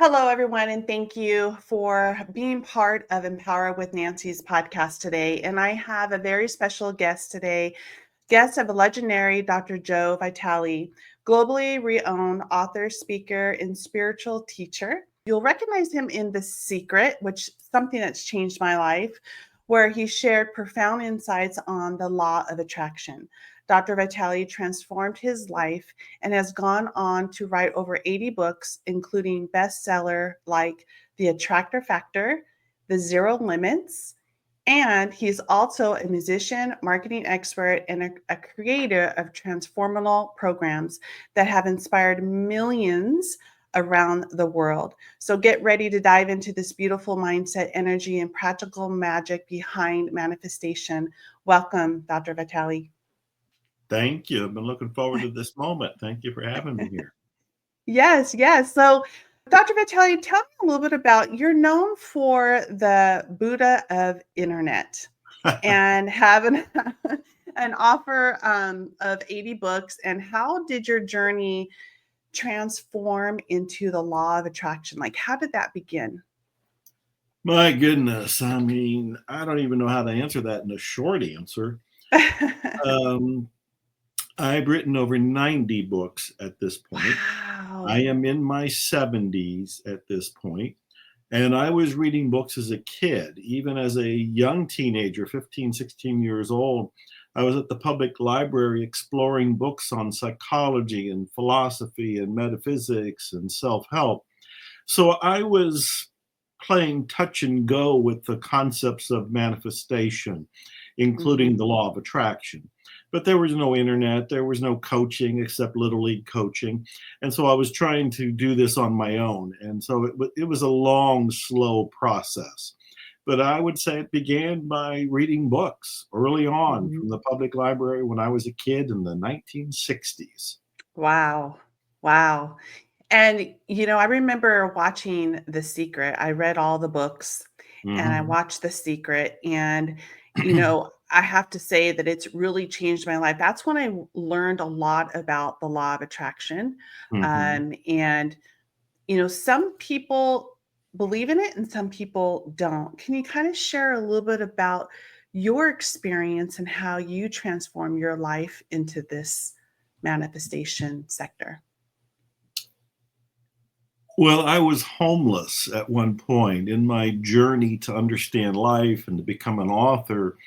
Hello, everyone, and thank you for being part of Empower with Nancy's podcast today. And I have a very special guest today, guest of a legendary Dr. Joe Vitale, globally renowned author, speaker, and spiritual teacher. You'll recognize him in The Secret, which is something that's changed my life, where he shared profound insights on the law of attraction. Dr. Vitale transformed his life and has gone on to write over 80 books, including bestseller like The Attractor Factor, The Zero Limits, and he's also a musician, marketing expert, and a creator of transformational programs that have inspired millions around the world. So get ready to dive into this beautiful mindset, energy, and practical magic behind manifestation. Welcome, Dr. Vitale. Thank you. I've been looking forward to this moment. Thank you for having me here. Yes, yes. So, Dr. Vitale, tell me a little bit about you're known for the Buddha of internet and have an offer of 80 books. And how did your journey transform into the law of attraction? Like, how did that begin? My goodness. I mean, I don't even know how to answer that in a short answer. Um, I've written over 90 books at this point. I Wow. am in my 70s at this point, and I was reading books as a kid, even as a young teenager, 15, 16 years old. I was at the public library exploring books on psychology and philosophy and metaphysics and self-help. So I was playing touch and go with the concepts of manifestation, including the Mhm. law of attraction. But there was no internet, there was no coaching except Little League coaching. And so I was trying to do this on my own. And so it was a long, slow process. But I would say it began by reading books early on Mhm. from the public library when I was a kid in the 1960s. Wow. Wow. And, I remember watching The Secret. I read all the books and I Mhm. watched The Secret. And, I have to say that it's really changed my life. That's when I learned a lot about the law of attraction. Mhm. And, some people believe in it and some people don't. Can you kind of share a little bit about your experience and how you transform your life into this manifestation sector? Well, I was homeless at one point in my journey to understand life and to become an author.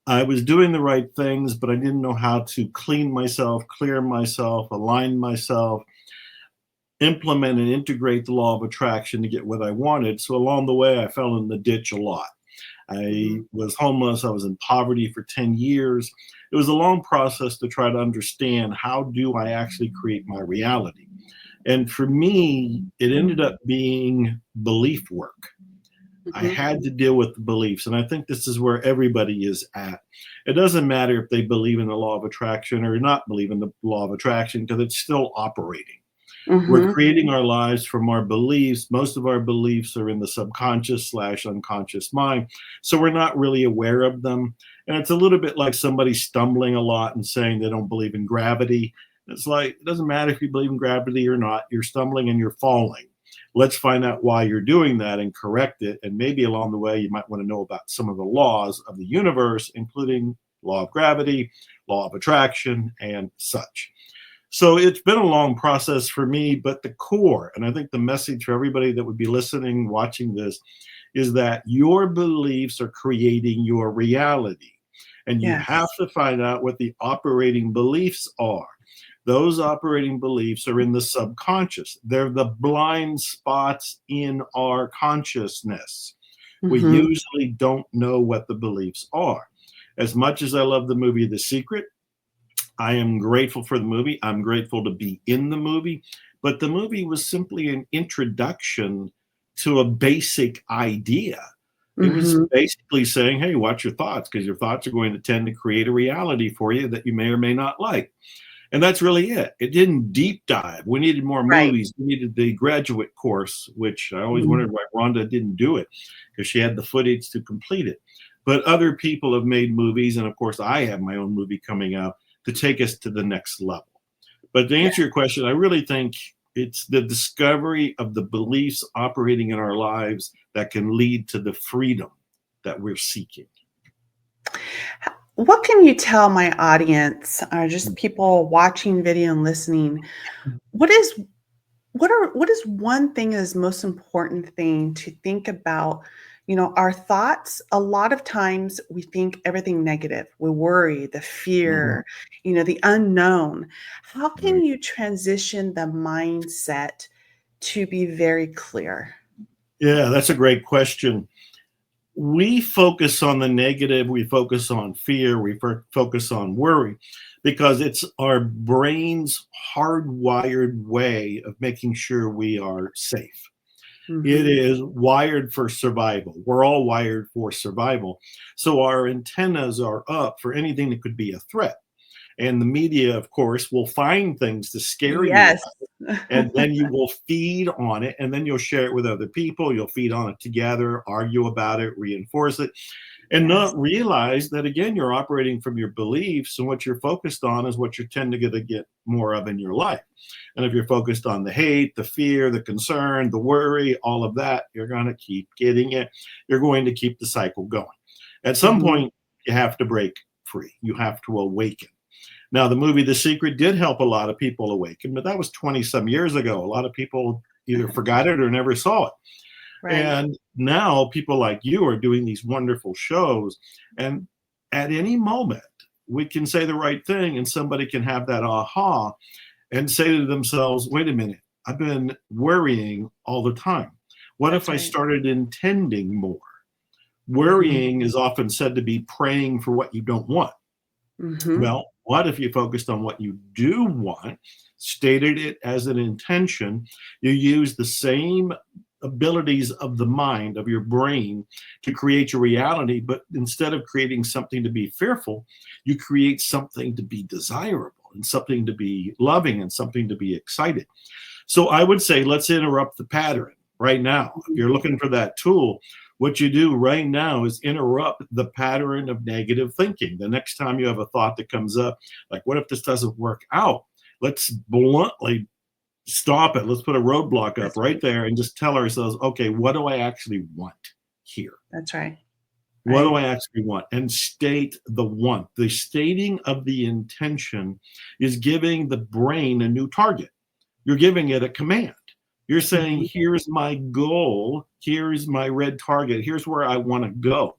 I was doing the right things, but I didn't know how to clean myself, clear myself, align myself, implement and integrate the law of attraction to get what I wanted. So along the way, I fell in the ditch a lot. I Mhm. was homeless. I was in poverty for 10 years. It was a long process to try to understand how do I actually create my reality. And for me, it ended up being belief work. I Mhm. had to deal with the beliefs. And I think this is where everybody is at. It doesn't matter if they believe in the law of attraction or not believe in the law of attraction because it's still operating. We're Mhm. creating our lives from our beliefs. Most of our beliefs are in the subconscious slash unconscious mind. So we're not really aware of them. And it's a little bit like somebody stumbling a lot and saying they don't believe in gravity. It's like, it doesn't matter if you believe in gravity or not, you're stumbling and you're falling. Let's find out why you're doing that and correct it. And maybe along the way, you might want to know about some of the laws of the universe, including law of gravity, law of attraction, and such. So it's been a long process for me, but the core, and I think the message for everybody that would be listening, watching this, is that your beliefs are creating your reality. And you have Yes. to find out what the operating beliefs are. Those operating beliefs are in the subconscious. They're the blind spots in our consciousness. We Mhm. usually don't know what the beliefs are. As much as I love the movie The Secret, I am grateful for the movie. I'm grateful to be in the movie. But the movie was simply an introduction to a basic idea. It was Mhm. basically saying, hey, watch your thoughts because your thoughts are going to tend to create a reality for you that you may or may not like. And that's really it. It didn't deep dive. We needed more Right. movies. We needed the graduate course, which I always Mhm. wondered why Rhonda didn't do it because she had the footage to complete it. But other people have made movies. And of course, I have my own movie coming out to take us to the next level. But to Yeah. answer your question, I really think It's the discovery of the beliefs operating in our lives that can lead to the freedom that we're seeking. What can you tell my audience or just people watching video and listening? What is what is one thing that is most important thing to think about? Our thoughts, a lot of times we think everything negative. We worry, the Mhm. fear, the unknown. How can Right. you transition the mindset to be very clear? Yeah, that's a great question. We focus on the negative, we focus on fear, we focus on worry because it's our brain's hardwired way of making sure we are safe. It Mhm. is wired for survival. We're all wired for survival. So our antennas are up for anything that could be a threat. And the media, of course, will find things to scare you, Yes. and then you will feed on it, and then you'll share it with other people. You'll feed on it together, argue about it, reinforce it, and Yes, not realize that, again, you're operating from your beliefs, and what you're focused on is what you're tend to get more of in your life. And if you're focused on the hate, the fear, the concern, the worry, all of that, you're going to keep getting it. You're going to keep the cycle going. At some mhm, point, you have to break free. You have to awaken. Now, the movie The Secret did help a lot of people awaken, but that was 20 some years ago. A lot of people either forgot it or never saw it. right. And now people like you are doing these wonderful shows. And at any moment, we can say the right thing and somebody can have that aha and say to themselves, wait a minute, I've been worrying all the time. What if That's I right. started intending more? Mhm, Worrying is often said to be praying for what you don't want. mhm, Well, what if you focused on what you do want, stated it as an intention, you use the same abilities of the mind, of your brain, to create your reality, but instead of creating something to be fearful, you create something to be desirable and something to be loving and something to be excited. So I would say let's interrupt the pattern right now. If mhm. you're looking for that tool, what you do right now is interrupt the pattern of negative thinking. The next time you have a thought that comes up, like, what if this doesn't work out? Let's bluntly stop it. Let's put a roadblock up That's right right. there and just tell ourselves, okay, what do I actually want here? That's right. What do Right. I actually want? And state the want. The stating of the intention is giving the brain a new target. You're giving it a command. You're saying, Mhm. here's my goal, here's my red target, here's where I want to go.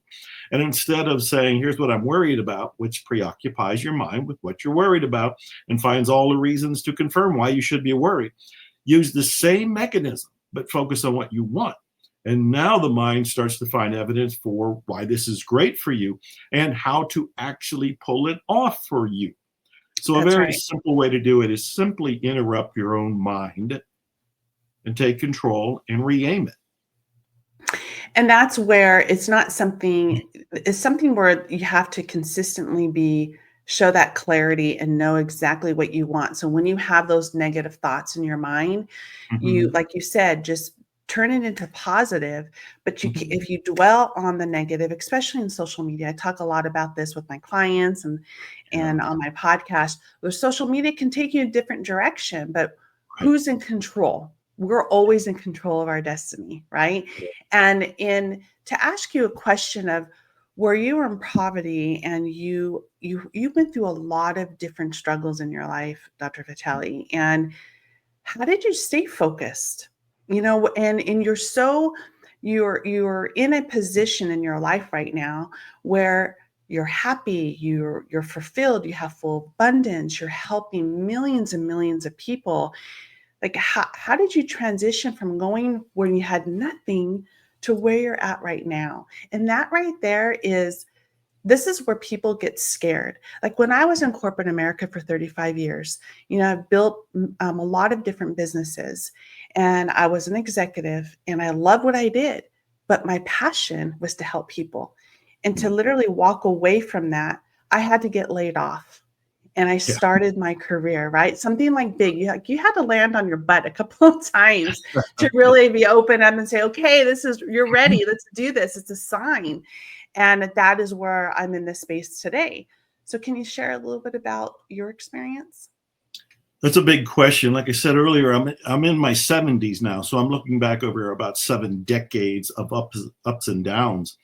And instead of saying, here's what I'm worried about, which preoccupies your mind with what you're worried about and finds all the reasons to confirm why you should be worried, use the same mechanism, but focus on what you want. And now the mind starts to find evidence for why this is great for you and how to actually pull it off for you. So, a That's very right. simple way to do it is simply interrupt your own mind and take control and re-aim it. And that's where it's something where you have to consistently show that clarity and know exactly what you want. So when you have those negative thoughts in your mind, you, Mhm, like you said, just turn it into positive. But mhm. if you dwell on the negative, especially in social media, I talk a lot about this with my clients and Yeah, on my podcast, where social media can take you a different direction, but right. who's in control? We're always in control of our destiny, right? And in to ask you a question of where you were in poverty and you went through a lot of different struggles in your life, Dr. Vitale, and how did you stay focused? And you're in a position in your life right now where you're happy, you're fulfilled, you have full abundance, you're helping millions and millions of people. Like how did you transition from going where you had nothing to where you're at right now? And that right there is this is where people get scared. Like when I was in corporate America for 35 years, I've built a lot of different businesses and I was an executive and I loved what I did. But my passion was to help people. And to Mm, literally walk away from that, I had to get laid off and I yeah. started my career, right? Something like big. You had to land on your butt a couple of times to really be open up and say, okay, you're ready. Let's do this. It's a sign. And that is where I'm in this space today. So can you share a little bit about your experience? That's a big question. Like I said earlier, I'm in my 70s now, so I'm looking back over about 7 decades of ups and downs.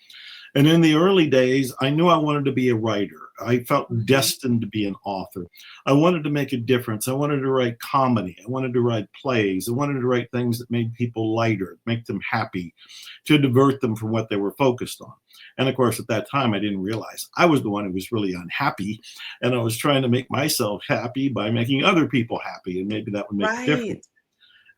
And in the early days, I knew I wanted to be a writer. I felt Mhm. destined to be an author. I wanted to make a difference. I wanted to write comedy. I wanted to write plays. I wanted to write things that made people lighter, make them happy, to divert them from what they were focused on. And of course, at that time, I didn't realize I was the one who was really unhappy. And I was trying to make myself happy by making other people happy. And maybe that would make a Right. difference.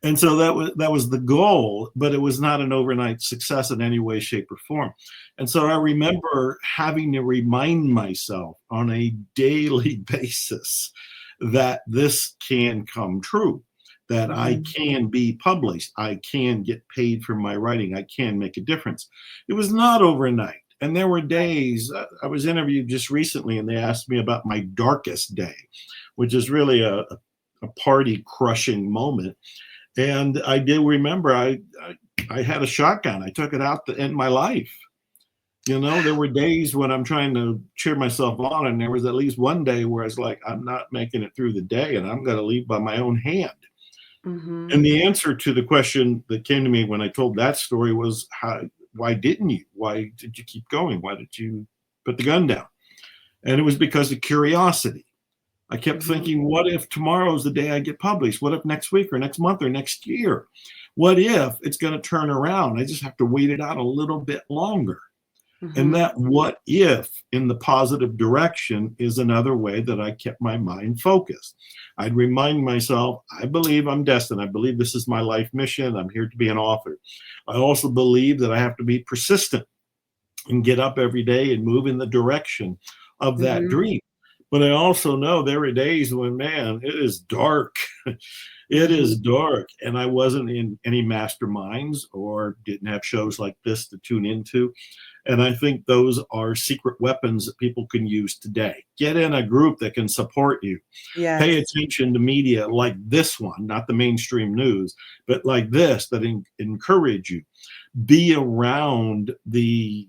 And so that was the goal, but it was not an overnight success in any way, shape, or form. And so I remember having to remind myself on a daily basis that this can come true, that I Mhm. can be published, I can get paid for my writing, I can make a difference. It was not overnight. And there were days, I was interviewed just recently, and they asked me about my darkest day, which is really a party crushing moment. And I do remember I had a shotgun. I took it out to end my life. You know, there were days when I'm trying to cheer myself on, and there was at least one day where it's like, I'm not making it through the day, and I'm going to leave by my own hand. Mhm. And the answer to the question that came to me when I told that story was, why didn't you? Why did you keep going? Why did you put the gun down? And it was because of curiosity. I kept Mhm. thinking, what if tomorrow's the day I get published? What if next week or next month or next year? What if it's going to turn around? I just have to wait it out a little bit longer. And Mhm. that what if in the positive direction is another way that I kept my mind focused. I'd remind myself, I believe I'm destined. I believe this is my life mission. I'm here to be an author. I also believe that I have to be persistent and get up every day and move in the direction of that Mhm. dream. But I also know there are days when, man, it is dark. It Mhm. is dark. And I wasn't in any masterminds or didn't have shows like this to tune into. And I think those are secret weapons that people can use today. Get in a group that can support you. Pay Yes. attention to media like this one, not the mainstream news, but like this that encourage you. Be around the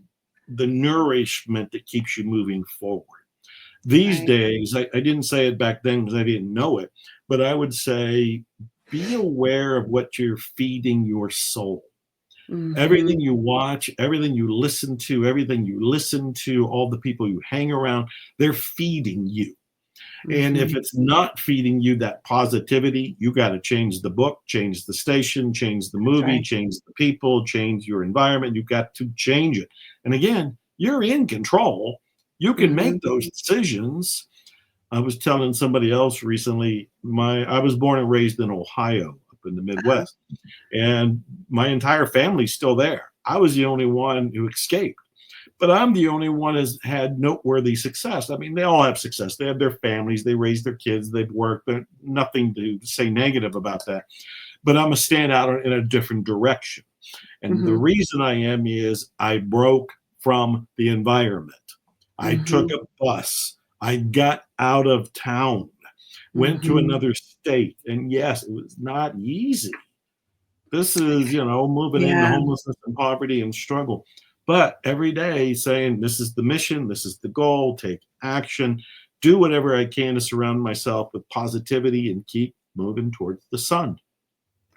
nourishment that keeps you moving forward. These Right. days, I didn't say it back then because I didn't know it, but I would say be aware of what you're feeding your soul. Mhm. Everything you watch, everything you listen to, all the people you hang around, they're feeding you. And if Mhm. it's not feeding you that positivity, you got to change the book, change the station, change the That's movie, right. change the people, change your environment. You've got to change it. And again, you're in control. You can Mhm. make those decisions. I was telling somebody else recently, I was born and raised in Ohio, up in the Uh-huh. Midwest, and my entire family's still there. I was the only one who escaped, but I'm the only one who's had noteworthy success. I mean, they all have success. They have their families, they raise their kids, they've worked. Nothing to say negative about that. But I'm a standout in a different direction. And the Mhm. reason I am is I broke from the environment. I took Mhm. a bus. I got out of town, went to Mhm. another state. And yes, it was not easy. This is, moving into Yeah. homelessness and poverty and struggle. But every day saying, this is the mission, this is the goal, take action, do whatever I can to surround myself with positivity and keep moving towards the sun.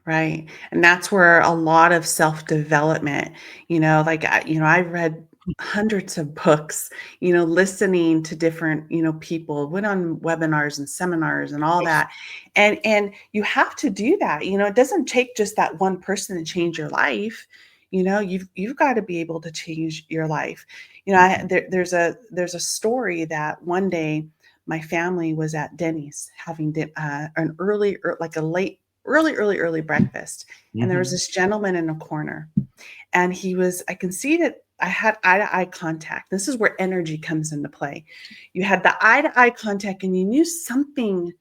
Right. And that's where a lot of self-development, like, I've read hundreds of books, listening to different, people, went on webinars and seminars and all Yes. that. And you have to do that. It doesn't take just that one person to change your life. You've got to be able to change your life. Mhm. There's a story that one day my family was at Denny's having an like a late early breakfast. And there was Mhm. this gentleman in a corner. And I can see that I had eye to eye contact. This is where energy comes into play. You had the eye to eye contact, and you knew something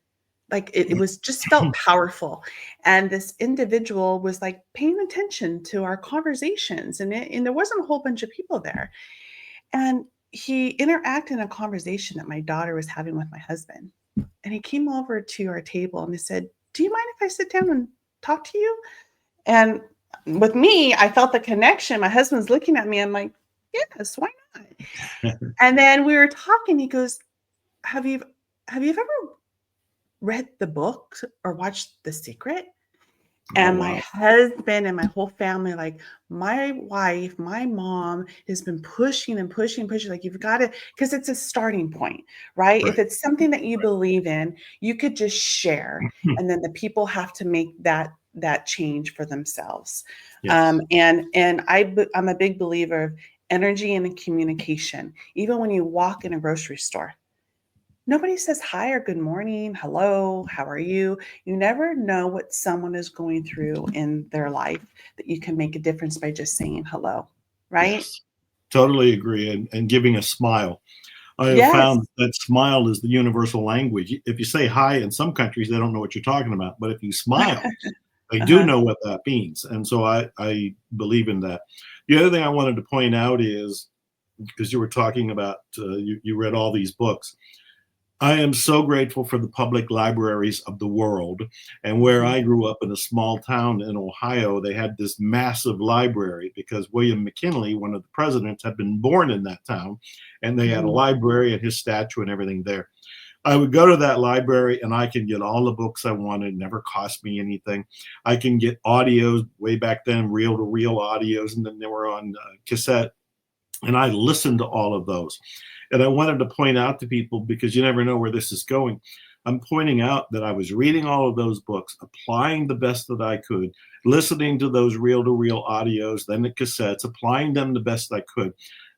like it was just felt powerful. And this individual was like paying attention to our conversations. And there wasn't a whole bunch of people there. And he interacted in a conversation that my daughter was having with my husband. And he came over to our table and he said, "Do you mind if I sit down and talk to you?" And with me, I felt the connection. My husband's looking at me. I'm like, "Yes, why not?" And then we were talking. He goes, "Have you ever read the book or watched The Secret. Oh, And my wow. husband and my whole family, like my wife, my mom has been pushing and pushing, pushing, like, you've got to, because it's a starting point, right? If Right. it's something that you believe in, you could just share, Hmm. and then the people have to make that change for themselves. Yes. I'm a big believer of energy and communication. Even when you walk in a grocery store, nobody says hi or good morning, hello, how are you? You never know what someone is going through in their life, that you can make a difference by just saying hello, right? Yes. Totally agree. And giving a smile. I have Yes. found that smile is the universal language. If you say hi in some countries, they don't know what you're talking about. But if you smile, they do Uh-huh. know what that means. And so I believe in that. The other thing I wanted to point out is, because you were talking about, you read all these books. I am so grateful for the public libraries of the world. And where Mhm. I grew up in a small town in Ohio, they had this massive library because William McKinley, one of the presidents, had been born in that town. And they had a Mhm. library and his statue and everything there. I would go to that library and I can get all the books I wanted, never cost me anything. I can get audios way back then, reel to reel audios, and then they were on cassette. And I listened to all of those. And I wanted to point out to people, because you never know where this is going. I'm pointing out that I was reading all of those books, applying the best that I could, listening to those reel to reel audios, then the cassettes, applying them the best I could.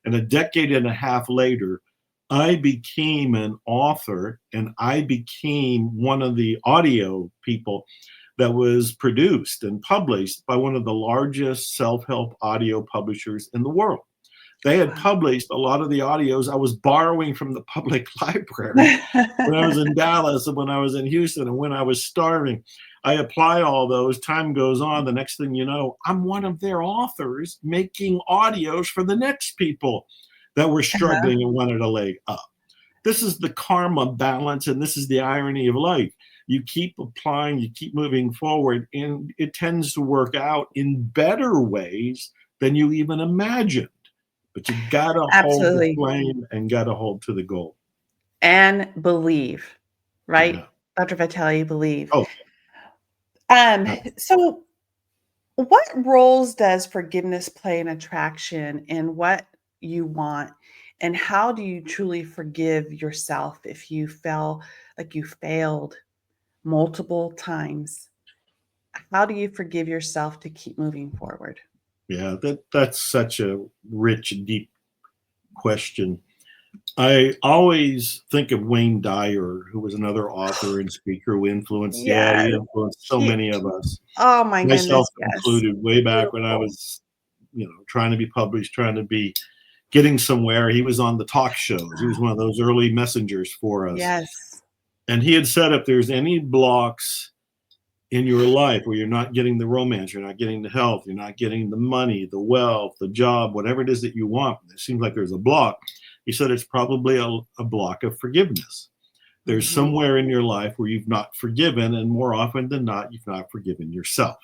And a decade and a half later, I became an author and I became one of the audio people that was produced and published by one of the largest self help audio publishers in the world. They had Wow. published a lot of the audios I was borrowing from the public library when I was in Dallas and when I was in Houston and when I was starving. I apply all those, time goes on. The next thing you know, I'm one of their authors making audios for the next people that were Uh-huh. struggling and wanted a leg up. This is the karma balance, and this is the irony of life. You keep applying, you keep moving forward, and it tends to work out in better ways than you even imagined. But you gotta hold the Absolutely. flame and gotta hold to the goal. And believe, right? Yeah. Dr. Vitale, believe. Oh, Um, yeah. so what roles does forgiveness play in attraction in what you want? And how do you truly forgive yourself if you feel like you failed multiple times? How do you forgive yourself to keep moving forward? Yeah, that's such a rich, deep question. I always think of Wayne Dyer, who was another author and speaker who influenced, yeah, Yes. he influenced so He, many of us, oh my myself goodness, yes. included, way back when I Beautiful. was, trying to be published, trying to be getting somewhere. He was on the talk shows. He was one of those early messengers for us. Yes. And he had said, if there's any blocks in your life where you're not getting the romance, you're not getting the health, you're not getting the money, the wealth, the job, whatever it is that you want, it seems like there's a block. He said it's probably a block of forgiveness. There's Mhm. somewhere in your life where you've not forgiven, and more often than not, you've not forgiven yourself.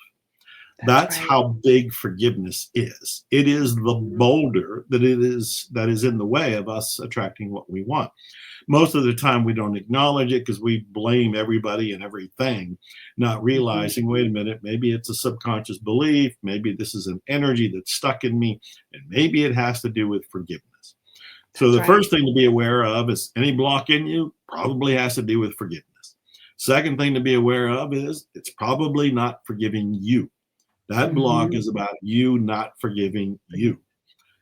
That's That's right. how big forgiveness is. It is the Mhm. boulder that is in the way of us attracting what we want. Most of the time we don't acknowledge it because we blame everybody and everything, not Mhm. realizing, wait a minute, maybe it's a subconscious belief, maybe this is an energy that's stuck in me, and maybe it has to do with forgiveness. So That's the right. first thing to be aware of is any block in you probably has to do with forgiveness. Second thing to be aware of is it's probably not forgiving you. That block Mhm. is about you not forgiving you.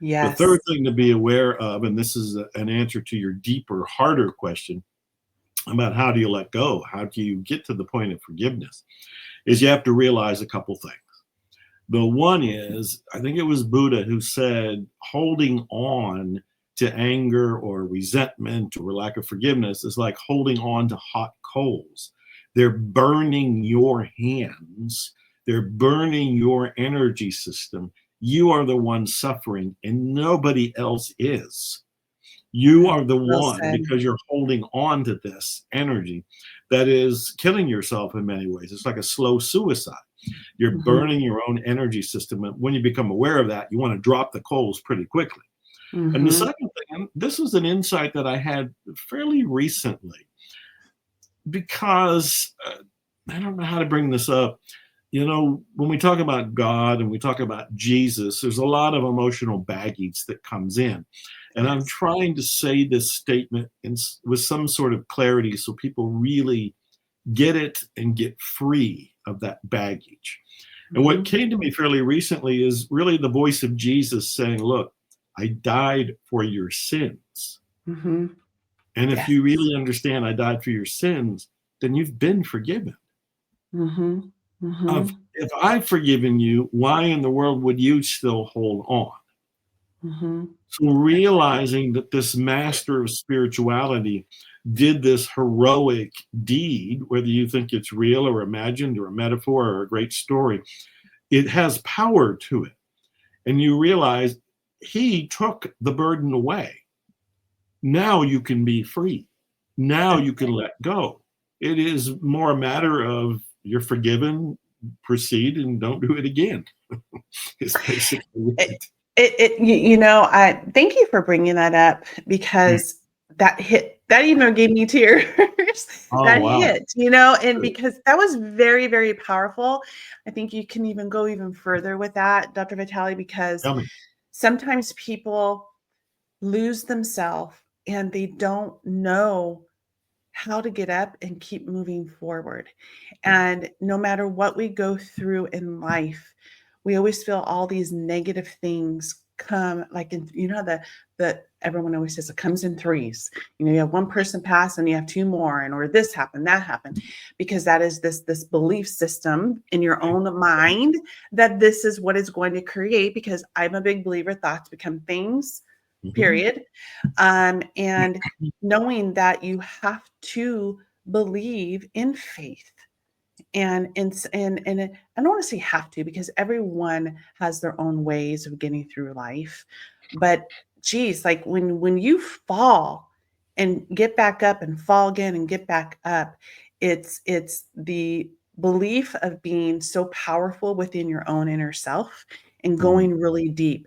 The third Yes. thing to be aware of, and this is an answer to your deeper, harder question about how do you let go, how do you get to the point of forgiveness, is you have to realize a couple things. The one is, I think it was Buddha who said, holding on to anger or resentment or lack of forgiveness is like holding on to hot coals. They're burning your hands, they're burning your energy system. You are the one suffering, and nobody else is. You Mm. are the Well one, said. because you're holding on to this energy that is killing yourself in many ways. It's like a slow suicide. You're Mhm. burning your own energy system. And when you become aware of that, you want to drop the coals pretty quickly. And the Mhm. second thing, and this was an insight that I had fairly recently, Because I don't know how to bring this up. When we talk about God and we talk about Jesus, there's a lot of emotional baggage that comes in. And I'm Yes. trying to say this statement with some sort of clarity so people really get it and get free of that baggage. And what Mhm. came to me fairly recently is really the voice of Jesus saying, look, I died for your sins. Mhm. And if Yes. you really understand I died for your sins, then you've been forgiven. Mhm. Of Mhm. if I've forgiven you, why in the world would you still hold on? Mhm. So realizing that this master of spirituality did this heroic deed, whether you think it's real or imagined or a metaphor or a great story, it has power to it. And you realize he took the burden away. Now you can be free. Now you can let go. It is more a matter of you're forgiven, proceed and don't do it again. It's basically It it. I thank you for bringing that up Mm. because that even gave me tears. Oh, That wow. hit, and because that was very, very powerful. I think you can even go even further with that, Dr. Vitale, because Tell me. sometimes people lose themselves and they don't know how to get up and keep moving forward. Yeah. And no matter what we go through in life, we always feel all these negative things come like in how the everyone always says it comes in threes. You have one person pass and you have two more, and or this happened, that happened, because that is this belief system in your own mind that this is what is going to create. Because I'm a big believer, thoughts become things, Mhm. period. And knowing that you have to believe in faith and I don't want to say have to because everyone has their own ways of getting through life. But geez, like when you fall and get back up and fall again and get back up, it's the belief of being so powerful within your own inner self and Mm. going really deep.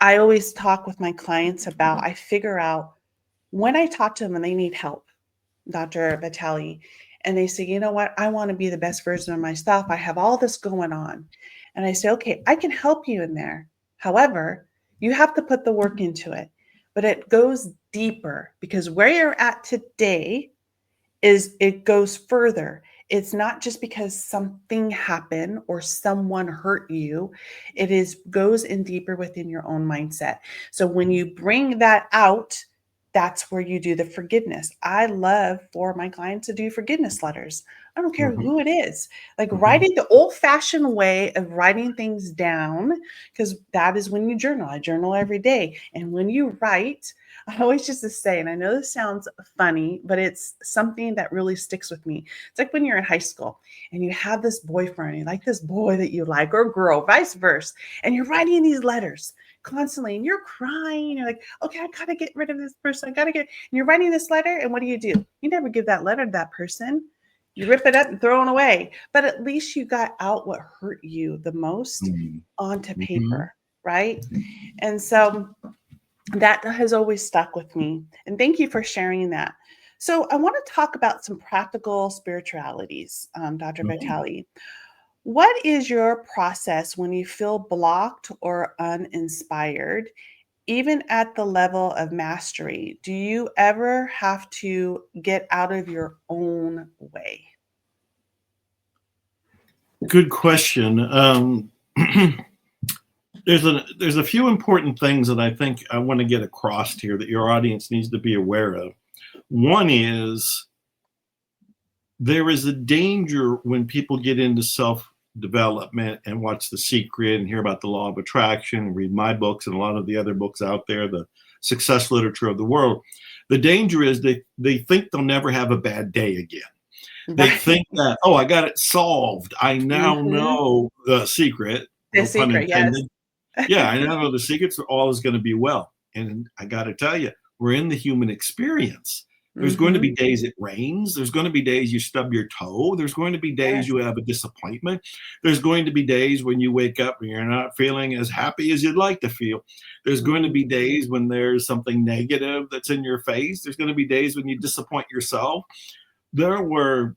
I always talk with my clients about I figure out when I talk to them and they need help, Dr. Vitale, and they say, you know what, I want to be the best version of myself. I have all this going on. And I say, okay, I can help you in there. However, you have to put the work into it. But it goes deeper because where you're at today is it goes further. It's not just because something happened or someone hurt you. It is goes in deeper within your own mindset. So when you bring that out, that's where you do the forgiveness. I love for my clients to do forgiveness letters. I don't care Mhm. who it is. Like Mhm. writing the old-fashioned way of writing things down, because that is when you journal. I journal every day. And when you write, I always used to say, and I know this sounds funny, but it's something that really sticks with me. It's like when you're in high school and you have this boyfriend, you like this boy that you like, or girl, vice versa, and you're writing these letters constantly and you're crying. You're like, okay, I gotta get rid of this person. I gotta get, and you're writing this letter. And what do? You never give that letter to that person. You rip it up and throw it away. But at least you got out what hurt you the most Mm. onto Mhm. paper, right? And so that has always stuck with me. And thank you for sharing that. So, I want to talk about some practical spiritualities, Dr. Mhm. Vitale. What is your process when you feel blocked or uninspired, even at the level of mastery? Do you ever have to get out of your own way? Good question. There's a few important things that I think I want to get across here that your audience needs to be aware of. One is there is a danger when people get into self development and watch The Secret and hear about the law of attraction and read my books and a lot of the other books out there, the success literature of the world. The danger is they think they'll never have a bad day again. They Right. think that, oh, I got it solved. I now Mhm. know the secret, The no pun secret, yes. intended. Yeah, I now know the secrets are all is going to be well. And I got to tell you, we're in the human experience. There's going to Mhm. be days it rains. There's going to be days you stub your toe. There's going to be days Yes. you have a disappointment. There's going to be days when you wake up and you're not feeling as happy as you'd like to feel. There's going to Mhm. be days when there's something negative that's in your face. There's going to be days when you disappoint yourself. there were,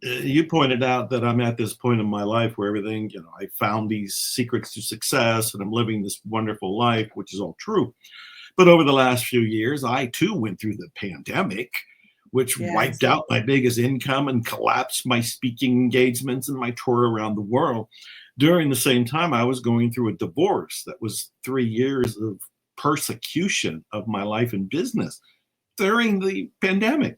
you pointed out that I'm at this point in my life where everything, I found these secrets to success and I'm living this wonderful life, which is all true. But over the last few years, I too went through the pandemic, which Yes. wiped out my biggest income and collapsed my speaking engagements and my tour around the world. During the same time, I was going through a divorce that was 3 years of persecution of my life and business during the pandemic.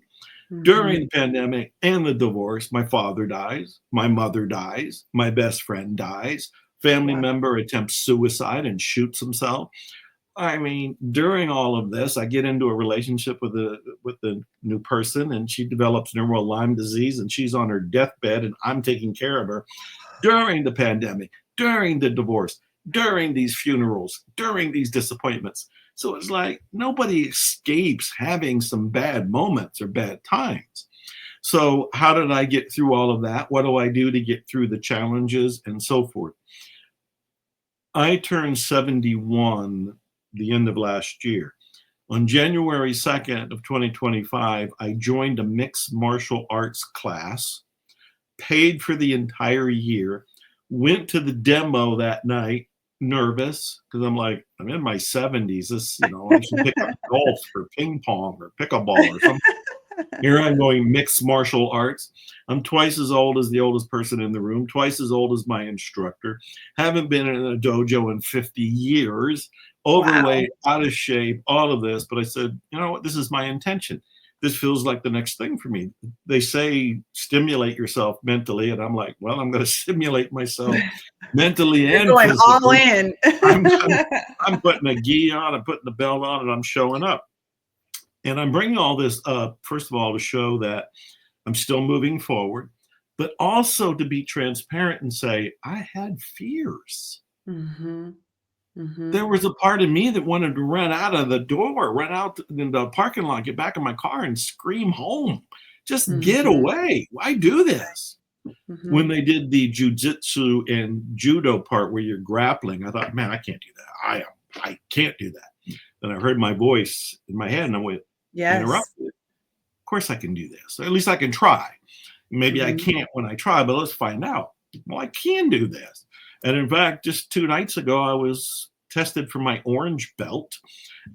Hmm. During the pandemic and the divorce, my father dies, my mother dies, my best friend dies, family Wow. member attempts suicide and shoots himself. I mean, during all of this, I get into a relationship with a new person, and she develops neural Lyme disease, and she's on her deathbed, and I'm taking care of her during the pandemic, during the divorce, during these funerals, during these disappointments. So it's like nobody escapes having some bad moments or bad times. So, how did I get through all of that? What do I do to get through the challenges and so forth? I turned 71 the end of last year. On January 2nd of 2025, I joined a mixed martial arts class, paid for the entire year, went to the demo that night, nervous, because I'm like, I'm in my 70s. I should pick up golf or ping pong or pickleball or something. Here I'm going mixed martial arts. I'm twice as old as the oldest person in the room, twice as old as my instructor. Haven't been in a dojo in 50 years, Wow. overweight, out of shape, all of this. But I said, you know what? This is my intention. This feels like the next thing for me. They say stimulate yourself mentally. And I'm like, well, I'm going to stimulate myself mentally You're and going all physically. in. I'm, I'm, I'm putting a gi on, I'm putting the belt on, and I'm showing up. And I'm bringing all this up, first of all, to show that I'm still moving forward, but also to be transparent and say, I had fears. Hmm. Hmm. There was a part of me that wanted to run out of the door, run out in the parking lot, get back in my car and scream home. Just get Hmm. away. Why do this? When Hmm. they did the jujitsu and judo part where you're grappling, I thought, man, I can't do that. I can't do that. Then I heard my voice in my head and I went, interrupt. Yes. Of course I can do this. At least I can try. Maybe I Hmm. can't when I try, but let's find out. Well, I can do this. And in fact, just 2 nights ago, I was tested for my orange belt,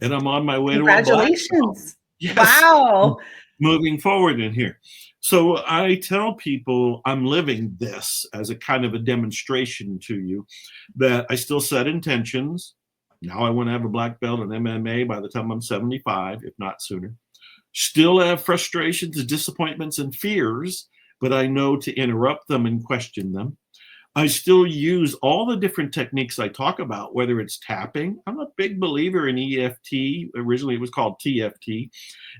and I'm on my way to a black belt. Congratulations. Yes, Wow. moving forward in here. So I tell people I'm living this as a kind of a demonstration to you that I still set intentions. Now I want to have a black belt in MMA by the time I'm 75, if not sooner. Still have frustrations and disappointments and fears, but I know to interrupt them and question them. I still use all the different techniques I talk about, whether it's tapping. I'm a big believer in EFT. Originally, it was called TFT,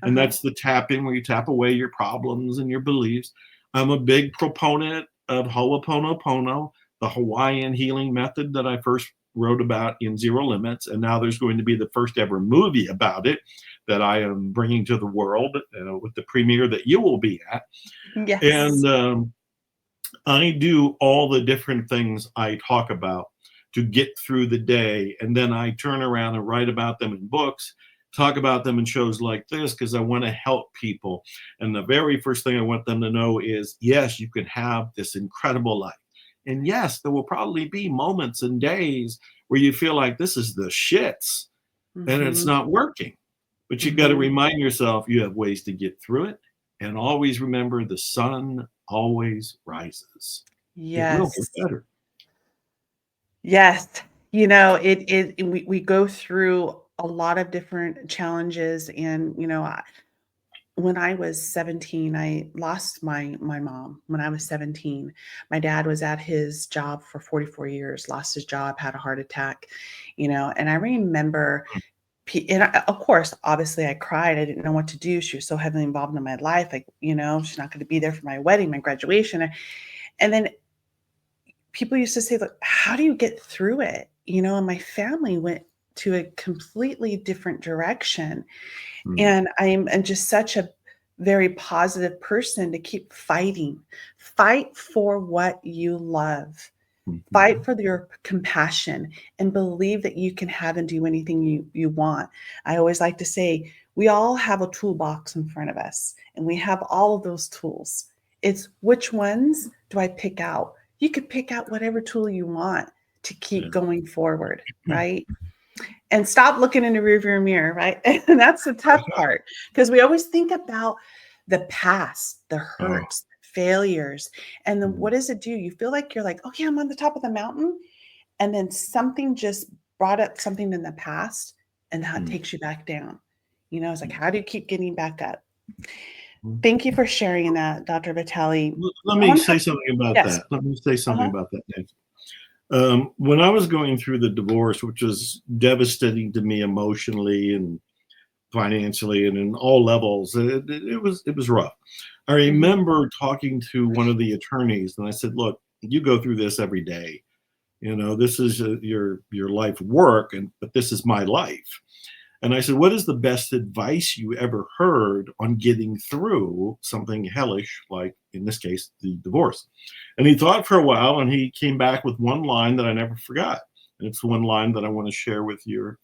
and Uh-huh. that's the tapping where you tap away your problems and your beliefs. I'm a big proponent of Ho'oponopono, the Hawaiian healing method that I first wrote about in Zero Limits, and now there's going to be the first ever movie about it that I am bringing to the world with the premiere that you will be at. Yes. And I do all the different things I talk about to get through the day. And then I turn around and write about them in books, talk about them in shows like this, because I want to help people. And the very first thing I want them to know is yes, you can have this incredible life. And yes, there will probably be moments and days where you feel like this is the shits and it's Hmm. not working. But you got to Hmm. remind yourself you have ways to get through it. And always remember the sun always rises. It will get Yes. better. Yes. We go through a lot of different challenges and when I was 17, I lost my mom when I was 17. My dad was at his job for 44 years, lost his job, had a heart attack, and I remember of course, obviously I cried. I didn't know what to do. She was so heavily involved in my life. Like, she's not going to be there for my wedding, my graduation. And then people used to say, "Look, how do you get through it?" And my family went to a completely different direction. Mm, And I'm just such a very positive person to keep fighting. Fight for what you love. Fight mhm, for your compassion and believe that you can have and do anything you want. I always like to say, We all have a toolbox in front of us, and we have all of those tools. It's which ones do I pick out? You could pick out whatever tool you want to keep Yeah. going forward, right? And stop looking in the rearview mirror, right? And that's the tough part because we always think about the past, the Oh, hurts, failures, and then mm, what does it do? You feel like you're like, okay, I'm on the top of the mountain, and then something just brought up something in the past, and that mm, takes you back down. It's like, mm, how do you keep getting back up? mm. Thank you for sharing that, Dr. Vitale. Let I me want to say talk. something about Yes. that. Let me say something Uh-huh. about that, Nancy. When I was going through the divorce, which was devastating to me emotionally and financially and in all levels, it was rough. I Hmm. remember talking to one of the attorneys, and I said, "Look, you go through this every day. This is your life work, but this is my life." And I said, "What is the best advice you ever heard on getting through something hellish, like in this case, the divorce?" And he thought for a while and he came back with one line that I never forgot. And it's the one line that I want to share with your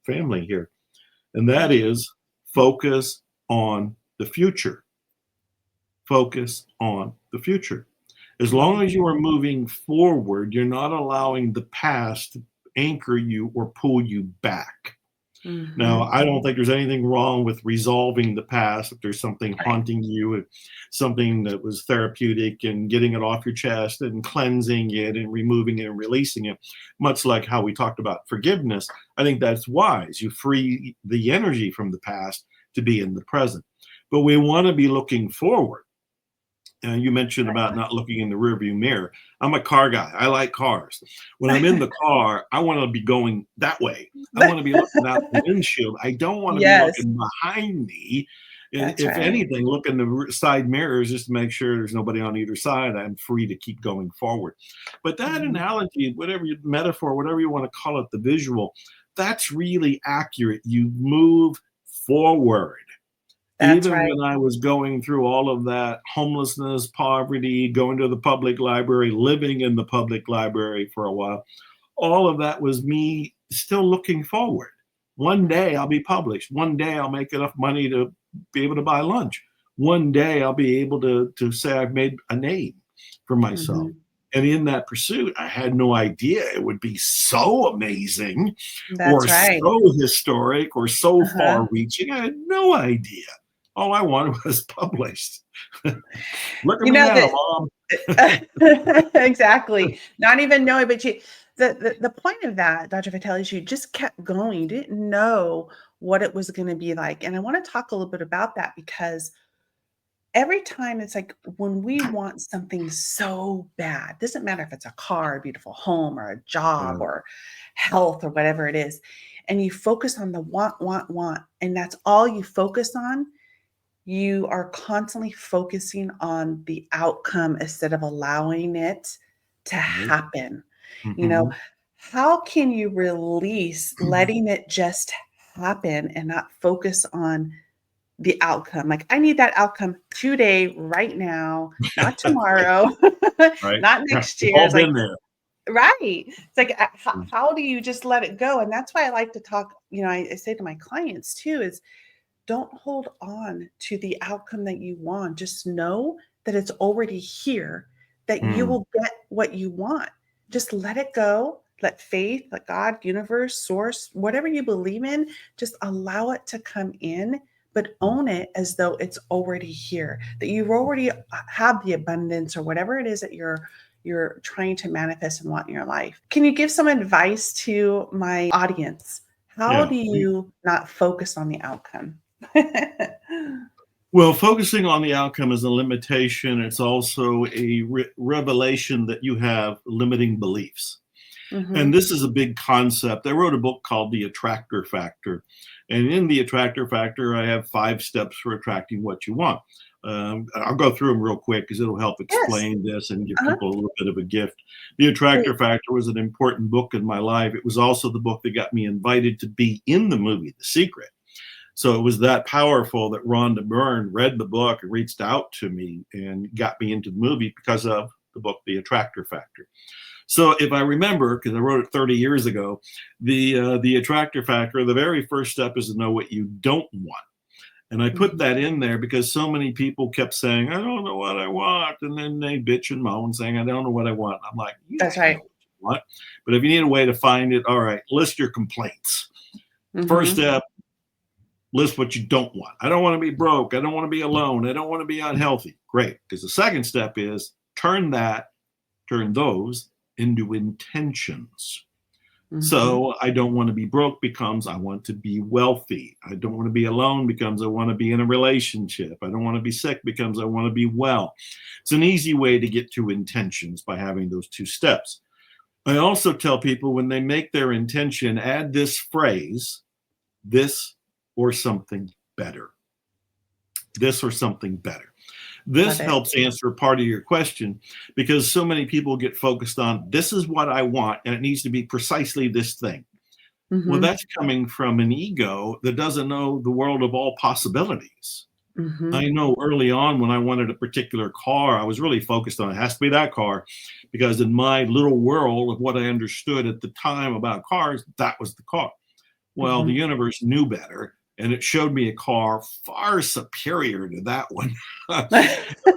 family here. And that is focus on the future. Focus on the future. As long as you are moving forward, you're not allowing the past to anchor you or pull you back. Now, Hmm. I don't think there's anything wrong with resolving the past if there's something Right. haunting you, something that was therapeutic, and getting it off your chest and cleansing it and removing it and releasing it, much like how we talked about forgiveness. I think that's wise. You free the energy from the past to be in the present. But we want to be looking forward. You mentioned about not looking in the rearview mirror. I'm a car guy. I like cars. When I'm in the car, I want to be going that way. I want to be looking out the windshield. I don't want to be Yes, looking behind me. that's If right. anything, look in the side mirrors just to make sure there's nobody on either side. I'm free to keep going forward. But that Mhm. analogy, whatever metaphor, whatever you want to call it, the visual, that's really accurate. You move forward. That's Even right. when I was going through all of that homelessness, poverty, going to the public library, living in the public library for a while, all of that was me still looking forward. One day I'll be published. One day I'll make enough money to be able to buy lunch. One day I'll be able to say I've made a name for myself. Mhm. And in that pursuit, I had no idea it would be so amazing or That's right. so historic or so Uh-huh. far reaching. I had no idea. All I wanted was published. Look at You me know now, that mom. exactly. Not even knowing, but the point of that, Dr. Vitale, is you just kept going. You didn't know what it was going to be like. And I want to talk a little bit about that because every time it's like when we want something so bad, doesn't matter if it's a car, a beautiful home, or a job, Yeah, or health, or whatever it is, and you focus on the want, and that's all you focus on, you are constantly focusing on the outcome instead of allowing it to right. happen. You know, Mhm. how can you release letting it just happen and not focus on the outcome? Like, I need that outcome today, right now, not Right, tomorrow, right. not Yeah, next we've year. all It's like, been there. right. It's like, Mm, how do you just let it go? And that's why I like to talk, I say to my clients too, is don't hold on to the outcome that you want. Just know that it's already here, that you mm, will get what you want. Just let it go. Let faith, let God, universe, source, whatever you believe in, just allow it to come in, but mm. own it as though it's already here, that you already have the abundance or whatever it is that you're trying to manifest and want in your life. Can you give some advice to my audience? How Yeah. do you not focus on the outcome? Well, focusing on the outcome is a limitation. It's also a revelation that you have limiting beliefs. And Mhm. this is a big concept. I wrote a book called The Attractor Factor. And in The Attractor Factor, I have 5 steps for attracting what you want. I'll go through them real quick because it'll help Yes. explain this and give Uh-huh. people a little bit of a gift. The Attractor Please. Factor was an important book in my life. It was also the book that got me invited to be in the movie, The Secret. So it was that powerful that Rhonda Byrne read the book and reached out to me and got me into the movie because of the book, The Attractor Factor. So if I remember, because I wrote it 30 years ago, the attractor factor, the very first step is to know what you don't want. And I put Mhm. that in there because so many people kept saying, I don't know what I want. And then they bitch and moan saying, I don't know what I want. I'm like, yeah, That's you know right. what you want. But if you need a way to find it, all right, list your complaints. First Mhm. step, list what you don't want. I don't want to be broke. I don't want to be alone. I don't want to be unhealthy. Great. Because the second step is turn those into intentions. Mhm. So I don't want to be broke becomes I want to be wealthy. I don't want to be alone becomes I want to be in a relationship. I don't want to be sick becomes I want to be well. It's an easy way to get to intentions by having those two steps. I also tell people when they make their intention, add this phrase, this or something better. This or something better. This Love it. helps answer part of your question because so many people get focused on this is what I want and it needs to be precisely this thing. Well, Mhm. that's coming from an ego that doesn't know the world of all possibilities. Mhm. I know early on when I wanted a particular car, I was really focused on it has to be that car because in my little world of what I understood at the time about cars, that was the car. Well, the Mhm. universe knew better and it showed me a car far superior to that one.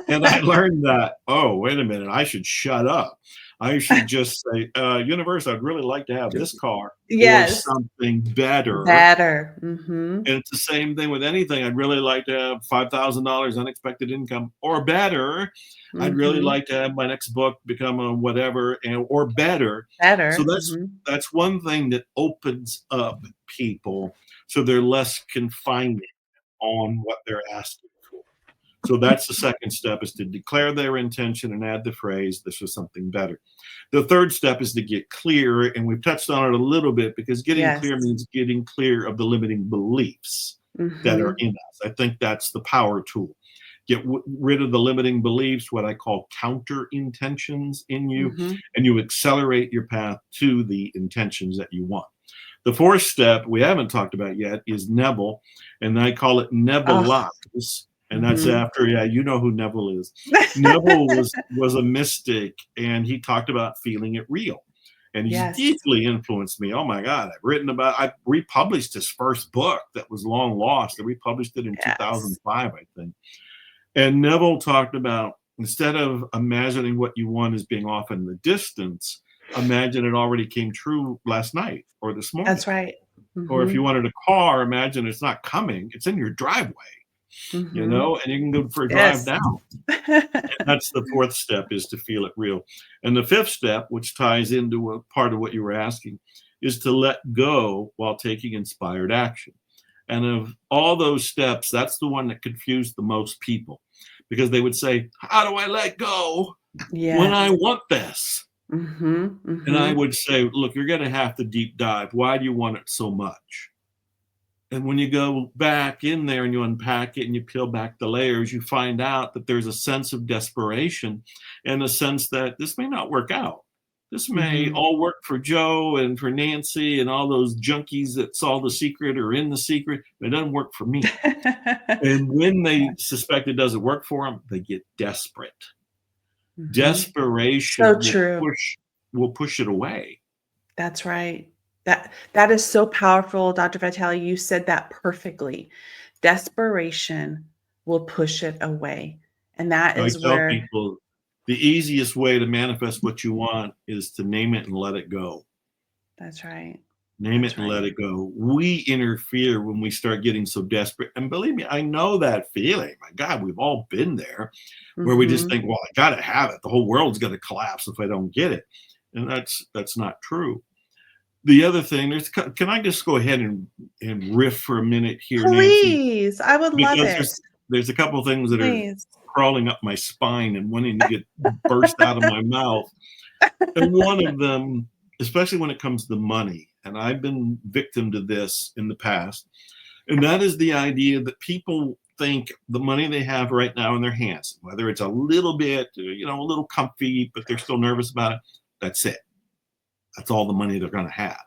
And I learned that, oh, wait a minute, I should shut up. I should just say, universe, I'd really like to have this car or Yes. something better. Better. Mhm. And it's the same thing with anything. I'd really like to have $5,000 unexpected income or better. I'd really Mhm. like to have my next book become a whatever and or better. So Better. that's Mhm. that's one thing that opens up people so they're less confining on what they're asking for. So that's the second step is to declare their intention and add the phrase, this was something better. The third step is to get clear, and we've touched on it a little bit because getting Yes. clear means getting clear of the limiting beliefs that are Mhm. in us. I think that's the power tool. Get rid of the limiting beliefs, what I call counter intentions in you, Mhm. and you accelerate your path to the intentions that you want. The fourth step we haven't talked about yet is Neville, and I call it Oh. Nevilize, and that's Mhm. after yeah, you know who Neville is. Neville was a mystic, and he talked about feeling it real, and he's Yes. deeply influenced me. Oh my God, I republished his first book that was long lost. I republished it in Yes. 2005, I think. And Neville talked about instead of imagining what you want as being off in the distance, imagine it already came true last night or this morning. That's right. Or if you Mhm. wanted a car, imagine it's not coming, it's in your driveway, Mhm. and you can go for a drive Yes. now. That's the fourth step is to feel it real. And the fifth step, which ties into a part of what you were asking, is to let go while taking inspired action. And of all those steps, that's the one that confused the most people because they would say, how do I let go when I Yes. want this? Mhm. And I Mhm. would say, look, you're going to have to deep dive. Why do you want it so much? And when you go back in there and you unpack it and you peel back the layers, you find out that there's a sense of desperation and a sense that this may not work out. This may Mhm. all work for Joe and for Nancy and all those junkies that saw the secret or in the secret, but it doesn't work for me. And when they suspect it doesn't work for them, they get desperate. Mhm. So Desperation true. will push it away. That's right. That is so powerful, Dr. Vitale. You said that perfectly. Desperation will push it away. And that I is tell where people the easiest way to manifest what you want is to name it and let it go. that's right. Name it That's and let right. it go. We interfere when we start getting so desperate. And believe me, I know that feeling. My God, we've all been there where we just Mhm. think, well, I got to have it. The whole world's going to collapse if I don't get it. And that's not true. The other thing, can I just go ahead and riff for a minute here, Nancy? Please, I would love Because it. there's a couple of things that are Please. crawling up my spine and wanting to get burst out of my mouth. And one of them, especially when it comes to money, and I've been victim to this in the past, and that is the idea that people think the money they have right now in their hands, whether it's a little bit, a little comfy, but they're still nervous about it, that's it. That's all the money they're going to have.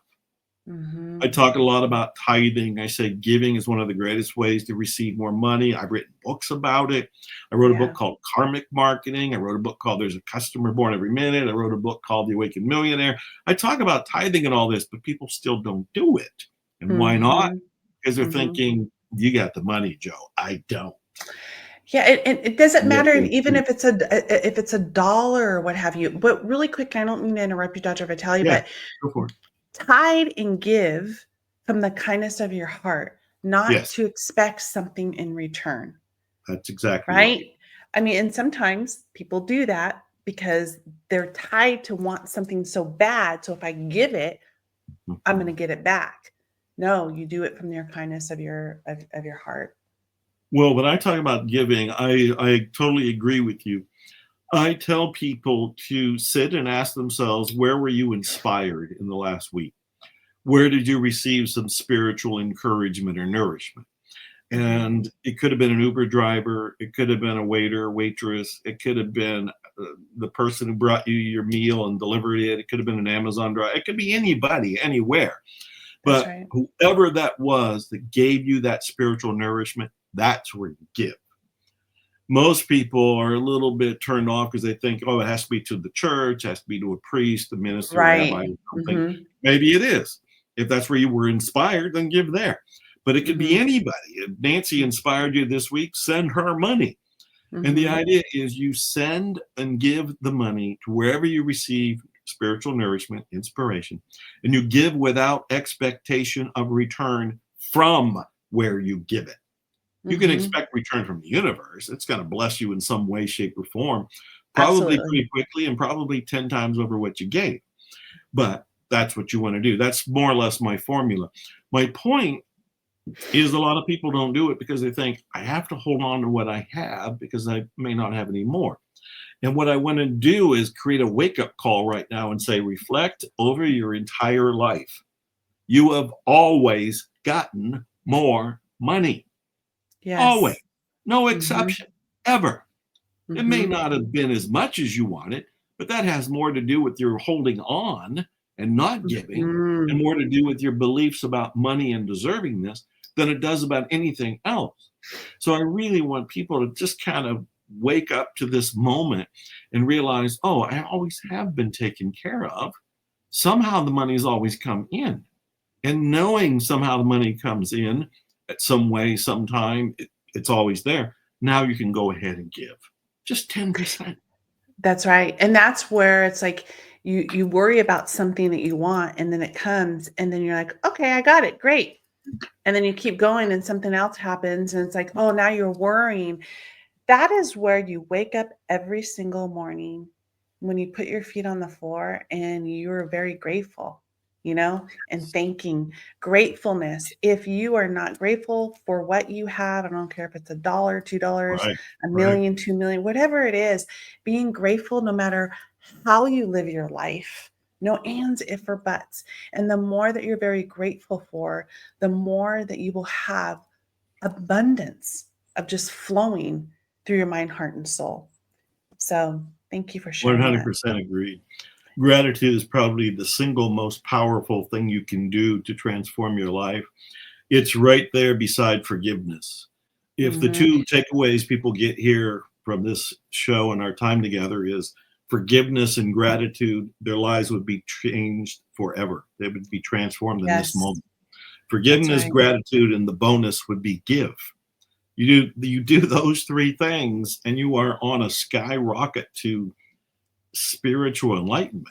I Mhm. talk a lot about tithing. I say giving is one of the greatest ways to receive more money. I've written books about it. I wrote a book Yeah. called Karmic Marketing. I wrote a book called There's a Customer Born Every Minute. I wrote a book called The Awakened Millionaire. I talk about tithing and all this, but people still don't do it. And why not? Mhm. Because they're Mhm. thinking, You got the money, Joe. I don't. Yeah, it doesn't What matter is even it? if it's a dollar or what have you. But really quick, I don't mean to interrupt you, Dr. Vitale, Yeah, but go for it. tithe and give from the kindness of your heart, not Yes, to expect something in return, that's exactly right. right? I mean, and sometimes people do that because they're tied to want something so bad. So if I give it, I'm going to Mhm. get it back. No, you do it from your kindness of your heart. Well, when I talk about giving, I totally agree with you. I tell people to sit and ask themselves, where were you inspired in the last week? Where did you receive some spiritual encouragement or nourishment? Mhm. And it could have been an Uber driver, it could have been a waiter, waitress, it could have been the person who brought you your meal and delivered it, it could have been an Amazon driver, it could be anybody, anywhere. That's But right. whoever that was that gave you that spiritual nourishment, that's where you give. Most people are a little bit turned off because they think, oh, it has to be to the church, it has to be to a priest, a minister, a rabbi, Right. or something. Mhm. Maybe it is. If that's where you were inspired, then give there. But it could be Mhm. anybody. If Nancy inspired you this week, send her money. And the Mhm. idea is you send and give the money to wherever you receive spiritual nourishment, inspiration, and you give without expectation of return from where you give it. You can Mhm. expect return from the universe. It's going to bless you in some way, shape, or form, probably Absolutely. pretty quickly and probably 10 times over what you gave. But that's what you want to do. That's more or less my formula. My point is a lot of people don't do it because they think I have to hold on to what I have because I may not have any more. And what I want to do is create a wake up call right now and say, reflect over your entire life. You have always gotten more money. Always. Yes. No Mhm. exception, ever. It may Mhm. not have been as much as you wanted, but that has more to do with your holding on and not giving, and Mhm. more to do with your beliefs about money and deservingness than it does about anything else. So I really want people to just kind of wake up to this moment and realize, oh, I always have been taken care of. Somehow the money's always come in. And knowing somehow the money comes in at some way, sometime, it's always there. Now you can go ahead and give just 10%. That's right. And that's where it's like you worry about something that you want and then it comes and then you're like, "Okay, I got it. Great." And then you keep going and something else happens and it's like, "Oh, now you're worrying." That is where you wake up every single morning when you put your feet on the floor and you're very grateful, and thanking gratefulness. If you are not grateful for what you have, I don't care if it's a dollar, $2, Right, a right. million, 2 million, whatever it is, being grateful no matter how you live your life. No ands, if, or buts. And the more that you're very grateful for, the more that you will have abundance of just flowing through your mind, heart, and soul. So thank you for sharing that. 100% agreed. Gratitude is probably the single most powerful thing you can do to transform your life. It's right there beside forgiveness. If the Mhm. two takeaways people get here from this show and our time together is forgiveness and gratitude, their lives would be changed forever. They would be transformed in this Yes, moment. that's Forgiveness, right. gratitude, and the bonus would be give. You do those three things, and you are on a skyrocket to spiritual enlightenment.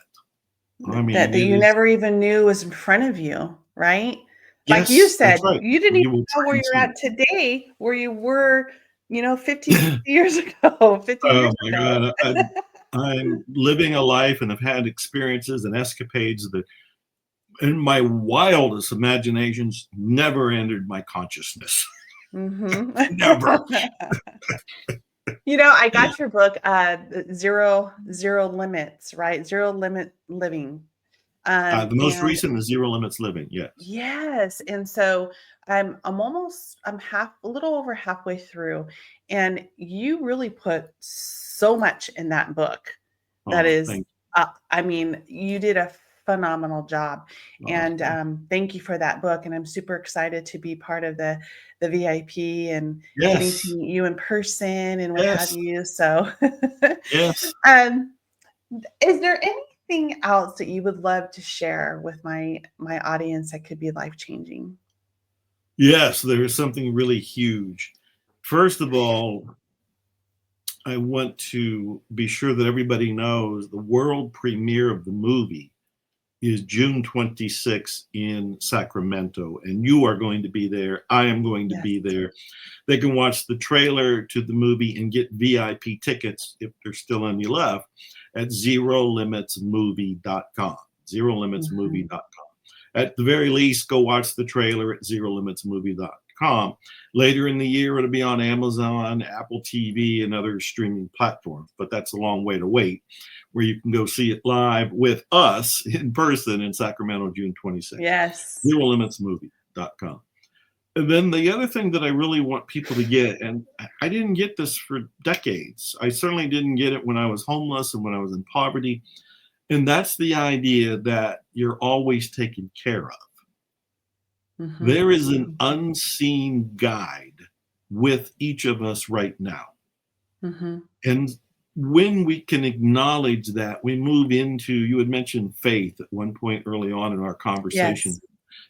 I mean, That it you is. never even knew was in front of you, right? Like you Yes, that's said, right. you didn't even You will know where you're transcend. at today, where you were, 50, 60 years ago, 50 years Oh my ago. God, I'm living a life and have had experiences and escapades that, in my wildest imaginations, never entered my consciousness. Mhm. Never. I got your book, Zero Limits, right? Zero Limit Living. The most And recent is Zero Limits Living. Yes. yes, and so I'm a little over halfway through, and you really put so much in that book that Oh, is, thank I mean, you did a phenomenal job, you. Oh, and thank thank you for that book. And I'm super excited to be part of the VIP and you. getting to Yes. meet you in person and what have Yes. you. So, Yes. um, is there anything else that you would love to share with my audience that could be life changing? Yes, there is something really huge. First of all, I want to be sure that everybody knows the world premiere of the movie is June 26th in Sacramento, and you are going to be there. I am going to Yes. be there. They can watch the trailer to the movie and get VIP tickets if there's still any left at zerolimitsmovie.com. Mhm. Zerolimitsmovie.com. At the very least, go watch the trailer at zerolimitsmovie.com. Later in the year, it'll be on Amazon, Apple TV, and other streaming platforms, but that's a long way to wait, where you can go see it live with us in person in Sacramento, June 26th. Yes. Zerolimitsmovie.com. And then the other thing that I really want people to get, and I didn't get this for decades. I certainly didn't get it when I was homeless and when I was in poverty. And that's the idea that you're always taken care of. Mhm. There is an unseen guide with each of us right now. Mhm. And when we can acknowledge that, we move into, you had mentioned faith at one point early on in our conversation. Yes.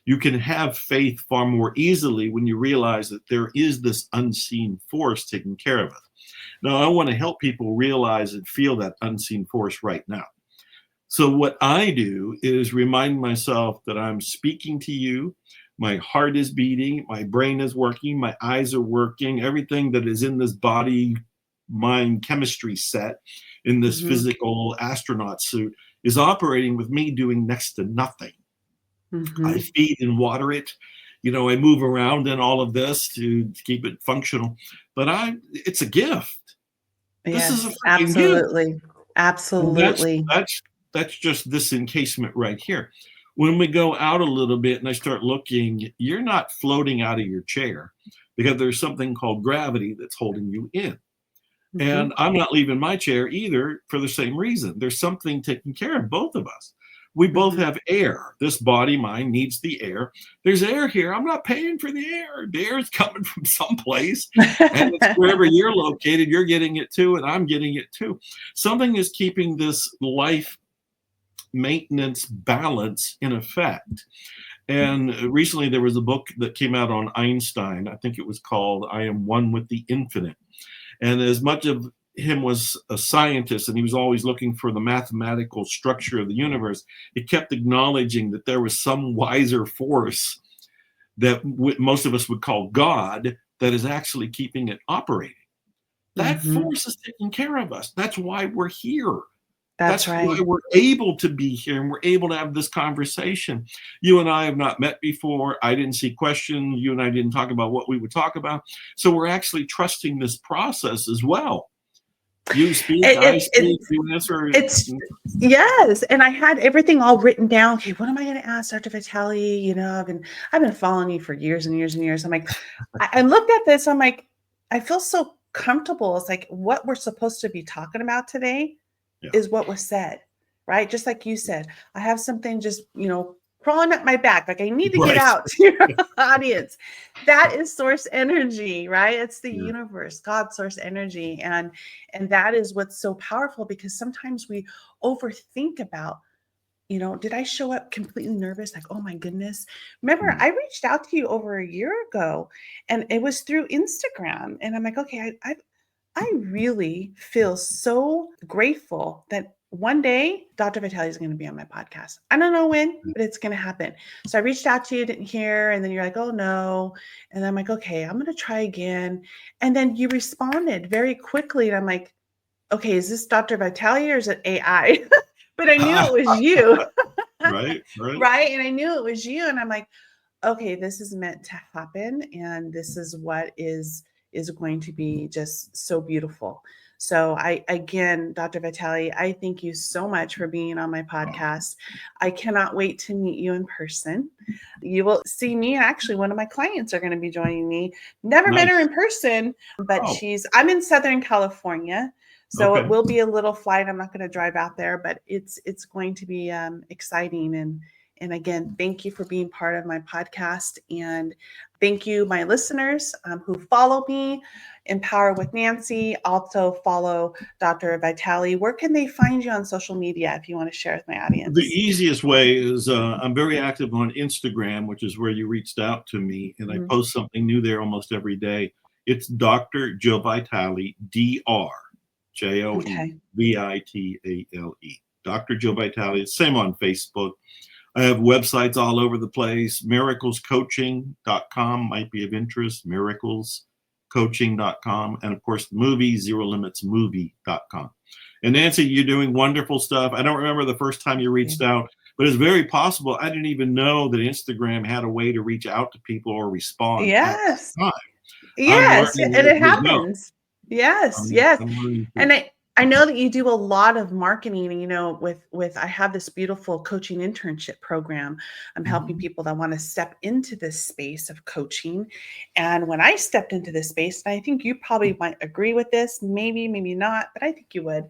You can have faith far more easily when you realize that there is this unseen force taking care of us. Now, I want to help people realize and feel that unseen force right now. So, what I do is remind myself that I'm speaking to you. My heart is beating, my brain is working, my eyes are working, everything that is in this body mind chemistry set in this Mhm. physical astronaut suit is operating with me doing next to nothing. I Mhm. feed and water it. I move around in all of this to keep it functional. But it's a gift. This is a Yes, freaking gift. absolutely. And that's Absolutely. that's that's just this encasement right here. When we go out a little bit and I start looking, you're not floating out of your chair because there's something called gravity that's holding you in. And Mhm. I'm not leaving my chair either for the same reason. There's something taking care of both of us. We both Mhm. have air. This body, mine, needs the air. There's air here. I'm not paying for the air. The air is coming from someplace. And it's wherever you're located, you're getting it too, and I'm getting it too. Something is keeping this life maintenance balance in effect. And recently there was a book that came out on Einstein. I think it was called I Am One with the Infinite. And as much of him was a scientist and he was always looking for the mathematical structure of the universe, he kept acknowledging that there was some wiser force that most of us would call God that is actually keeping it operating. That Mhm. force is taking care of us. That's why we're here. That's That's why right. we're able to be here and we're able to have this conversation. You and I have not met before. I didn't see questions. You and I didn't talk about what we would talk about. So we're actually trusting this process as well. You speak, It I it speak, it's you answer. it's yes, and I had everything all written down. Okay, what am I gonna ask Dr. Vitale? I've been following you for years and years and years. I'm like, I looked at this, I'm like, I feel so comfortable. It's like what we're supposed to be talking about today Yeah, is what was said, right? Just like you said, I have something just, crawling up my back. Like I need to get right. out to your audience. That is source energy, right? It's the Yeah. universe, God source energy. And that is what's so powerful because sometimes we overthink about, did I show up completely nervous? Like, oh my goodness. Remember, Mm. I reached out to you over a year ago and it was through Instagram. And I'm like, okay, I really feel so grateful that one day Dr. Vitale is going to be on my podcast. I don't know when, but it's going to happen. So I reached out to you, didn't hear, and then you're like, oh no. And I'm like, okay, I'm going to try again. And then you responded very quickly. And I'm like, okay, is this Dr. Vitale or is it AI? But I knew it was you, Right, right. right? And I knew it was you. And I'm like, okay, this is meant to happen and this is what is going to be just so beautiful. So I again, Dr. Vitale, I thank you so much for being on my podcast. I cannot wait to meet you in person. You will see me. Actually, one of my clients are going to be joining me. Never met her Nice. in person, but Oh, I'm in Southern California. So it okay. will be a little flight. I'm not going to drive out there, but it's going to be exciting. And again, thank you for being part of my podcast. And thank you, my listeners who follow me. Empower with Nancy. Also follow Dr. Vitale. Where can they find you on social media if you want to share with my The audience? easiest way is I'm very active on Instagram, which is where you reached out to me, and I Mhm. post something new there almost every day. It's Dr. Joe Vitale, Okay. DrJoeVitale. Dr. Joe Vitale. Same on Facebook. I have websites all over the place. Miraclescoaching.com might be of interest. Miraclescoaching.com. And of course, the movie, ZeroLimitsMovie.com. And Nancy, you're doing wonderful stuff. I don't remember the first time you reached out, but it's very possible. I didn't even know that Instagram had a way to reach out to people or respond at Yes. that time. I'm Yes, learning and as it we go. happens. Yes, I'm, yes. I'm learning too. And I know that you do a lot of marketing, with I have this beautiful coaching internship program. I'm helping Mhm. people that want to step into this space of coaching. And when I stepped into this space, and I think you probably might agree with this, maybe not, but I think you would.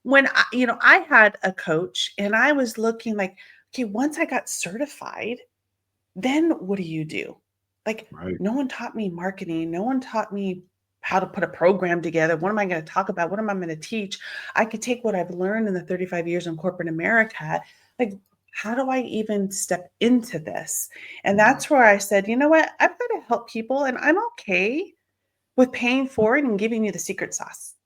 When I had a coach and I was looking like, okay, once I got certified, then what do you do? Like, Right. no one taught me marketing. No one taught me how to put a program together. What am I going to talk about? What am I going to teach? I could take what I've learned in the 35 years in corporate America. Like, how do I even step into this? And Mhm. that's where I said, you know what? I've got to help people, and I'm okay with paying for it and giving you the secret sauce.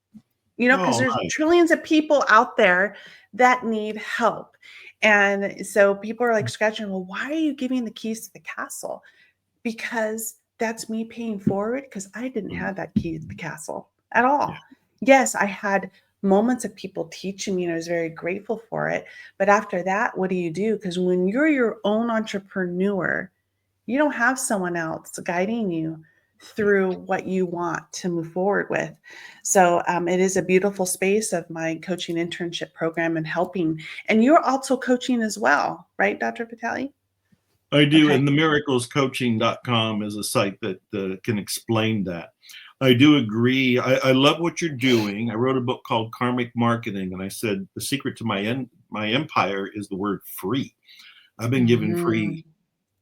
Because Oh, there's nice. trillions of people out there that need help. And so people are like scratching, well, why are you giving the keys to the castle? Because that's me paying forward because I didn't Mhm. have that key to the castle at Yeah. all. Yes, I had moments of people teaching me and I was very grateful for it. But after that, what do you do? Because when you're your own entrepreneur, you don't have someone else guiding you Yeah. through what you want to move forward with. So it is a beautiful space of my coaching internship program and helping. And you're also coaching as well, right, Dr. Vitale? I do, Okay. and the miraclescoaching.com is a site that can explain that. I do agree. I love what you're doing. I wrote a book called Karmic Marketing, and I said the secret to my empire is the word free. I've been given Mhm. free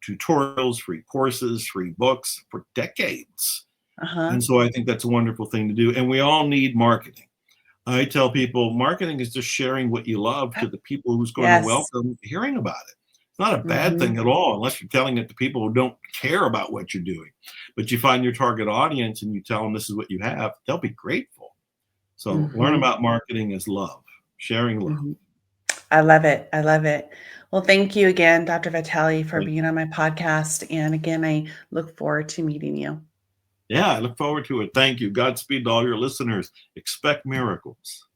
tutorials, free courses, free books for decades. Uh-huh. And so I think that's a wonderful thing to do. And we all need marketing. I tell people marketing is just sharing what you love to the people who's going to Yes. welcome hearing about it. It's not a bad Mhm. thing at all, unless you're telling it to people who don't care about what you're doing. But you find your target audience and you tell them this is what you have, they'll be grateful. So learn Mhm. about marketing as love, sharing love. Mhm. I love it. I love it. Well, thank you again, Dr. Vitale, for Right? being on my podcast. And again, I look forward to meeting you. Yeah, I look forward to it. Thank you. Godspeed to all your listeners. Expect miracles.